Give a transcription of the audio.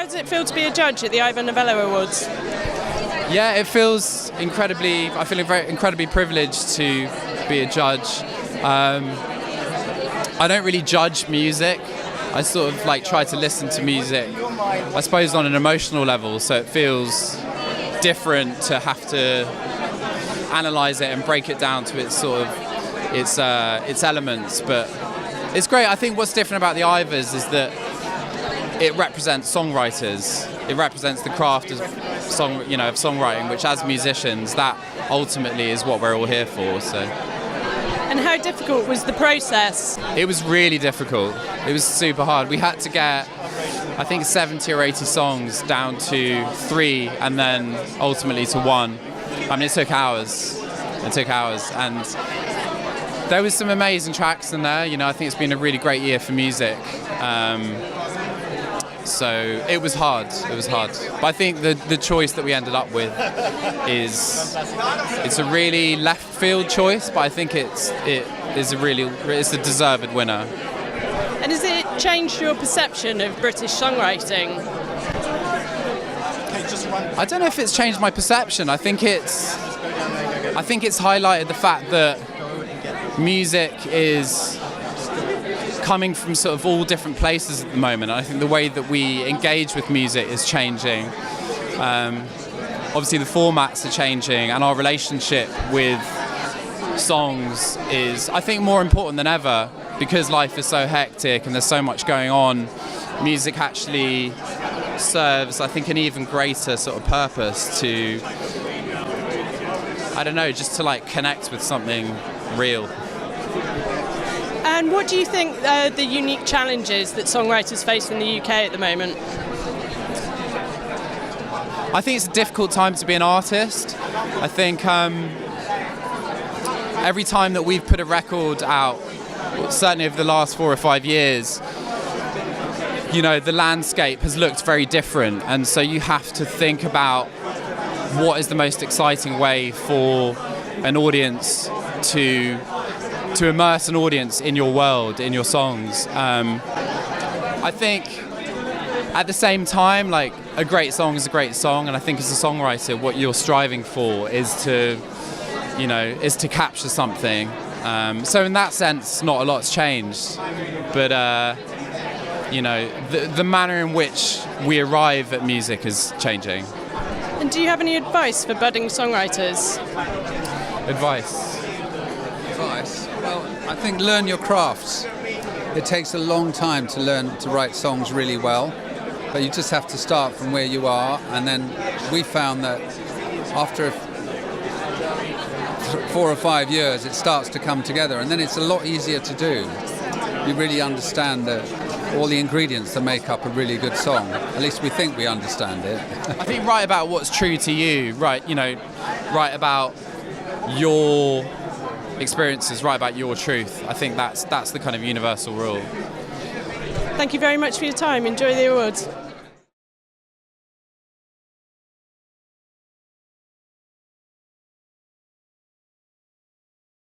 does it feel to be a judge at the Ivor Novello Awards? Yeah, I feel incredibly privileged to be a judge. I don't really judge music. I sort of try to listen to music, I suppose, on an emotional level, so it feels different to have to analyse it and break it down to its elements. But it's great. I think what's different about the Ivors is that it represents songwriters. It represents the craft of songwriting, which as musicians, that ultimately is what we're all here for. So. And how difficult was the process? It was really difficult. It was super hard. We had to get, I think, 70 or 80 songs down to 3 and then ultimately to 1. I mean, it took hours. And there was some amazing tracks in there. I think it's been a really great year for music. So it was hard. But I think the choice that we ended up with it's a really left field choice, but I think it's a deserved winner. And has it changed your perception of British songwriting? I don't know if it's changed my perception. I think it's highlighted the fact that music is coming from sort of all different places at the moment. I think the way that we engage with music is changing. Obviously the formats are changing, and our relationship with songs is, I think, more important than ever, because life is so hectic and there's so much going on. Music actually serves, I think, an even greater sort of purpose to, I don't know, just to connect with something real. And what do you think are the unique challenges that songwriters face in the UK at the moment? I think it's a difficult time to be an artist. I think every time that we've put a record out, certainly over the last 4 or 5 years, the landscape has looked very different, and so you have to think about what is the most exciting way for an audience to immerse an audience in your world, in your songs. I think at the same time, a great song is a great song, and I think as a songwriter, what you're striving for is to capture something. So in that sense, not a lot's changed, but the manner in which we arrive at music is changing. And do you have any advice for budding songwriters? Advice? Well, I think learn your crafts. It takes a long time to learn to write songs really well, but you just have to start from where you are, and then we found that after 4 or 5 years it starts to come together, and then it's a lot easier to do. You really understand all the ingredients that make up a really good song. At least we think we understand it. I think write about what's true to you, write about your experiences, write about your truth. I think that's the kind of universal rule. Thank you very much for your time. Enjoy the awards.